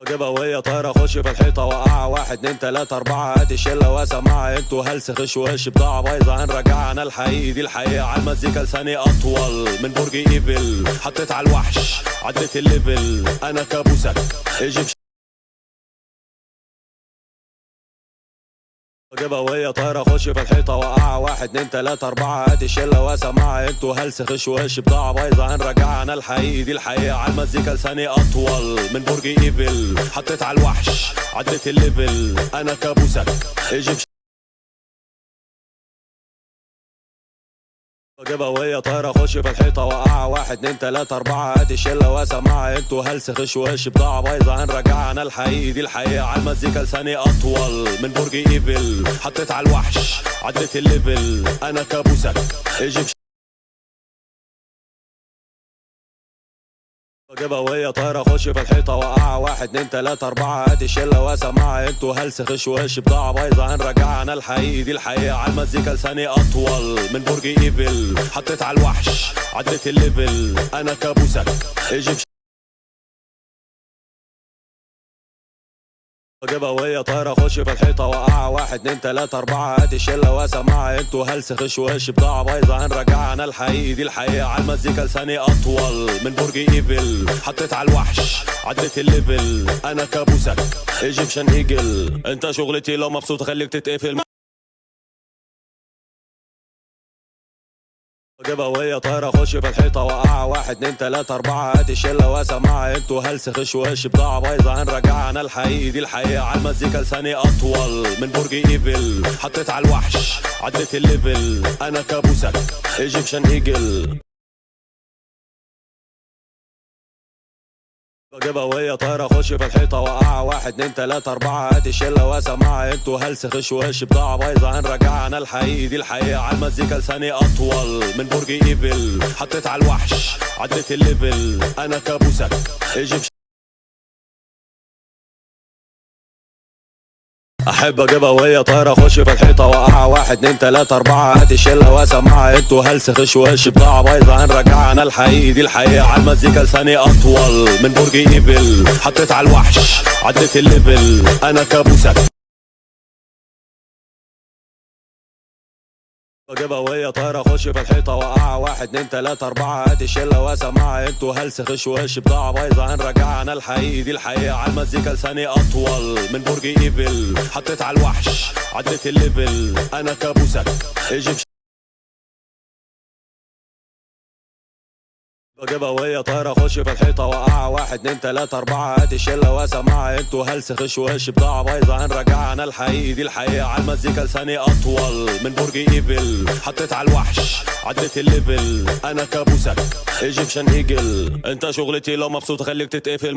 جيبها وهي طايرة خش في الحيطة وقعة 1 2 3 4 هات الشلة واسمعها انتوا هلس خش وش بضاعة بايظة هنرجعها انا الحقيقي دي الحقيقة على المزيكا لساني اطول من برج ايفل حطيت على الوحش عديت الليفل انا كابوسك ايجيبشن جيبها وهي طايرة خش في الحيطة وقعة 1 2 3 4 هات الشلة واسمعها انتوا هلس خش وش بضاعة بايظة هنرجعها انا الحقيقي دي الحقيقة على المزيكا لساني اطول من برج ايفل حطيت على الوحش عديت الليفل انا كابوسك ايجيبشن جيبها وهي طايرة خش في الحيطة وقعة 1 2 3 4 هات الشلة واسمعها انتوا هلس خش وش بضاعة بايظة هنرجعها انا الحقيقي دي الحقيقة على المزيكا لساني اطول من برج ايفل حطيت على الوحش عديت الليفل انا كابوسك ايجيبشن جيبها وهي طايرة خش في الحيطة وقعة 1 2 3 4 هات الشلة واسمعها انتوا هلس خش وش بضاعة بايظة هنرجعها انا الحقيقي دي الحقيقة على المزيكا لساني اطول من برج ايفل حطيت على الوحش عديت الليفل انا كابوسك ايجيبشن جيبها وهي طايرة خش في الحيطة وقعة 1 2 3 4 هات الشلة واسمعها انتوا هلس خش وش بضاعة بايظة هنرجعها انا الحقيقي دي الحقيقة على المزيكا لساني اطول من برج ايفل حطيت على الوحش عديت الليفل انا كابوسك ايجيبشن ايجل انت شغلتي لو مبسوط خليك تتقفل جيبها وهي طايرة خش في الحيطة وقعة 1 2 3 4 هات الشلة واسمعها انتوا هلس خش وش بضاعة بايظة هنرجعها انا الحقيقي دي الحقيقة على المزيكا لساني اطول من برج ايفل حطيت على الوحش عديت الليفل انا كابوسك ايجيبشن ايجل جيبها وهي طايرة خش في الحيطة وقعة 1 2 3 4 هات الشلة واسمعها انتوا هلس خش وش بضاعة بايظة هنرجعها انا الحقيقي دي الحقيقة على المزيكا لساني اطول من برج ايفل حطيت على الوحش عديت الليفل انا كابوسك ايجيبشن احب اجيبها وهي طايرة خش في الحيطة وقعة 1 2 3 4 هات الشلة واسمعها انتوا هلس خش وش بضاعة بايظة هنرجعها انا الحقيقي دي الحقيقة على المزيكا لساني اطول من برج ايفل حطيت على الوحش عديت الليفل انا كابوسك جيبها وهي طايرة خش في الحيطة وقعة 1 2 3 4 هات الشلة واسمعها انتوا هلس خش وش بضاعة بايظة هنرجعها انا الحقيقي دي الحقيقة على المزيكا لساني اطول من برج ايفل حطيت على الوحش عديت الليفل انا كابوسك ايجيبشن جيبها وهي طايرة خش في الحيطة وقعة 1 2 3 4 هات الشلة واسمعها انتوا هلس خش وش بضاعة بايظة هنرجعها انا الحقيقي دي الحقيقة على المزيكا لساني اطول من برج ايفل حطيت على الوحش عديت الليفل انا كابوسك ايجيبشن ايجل انت شغلتي لو مبسوط خليك تتقفل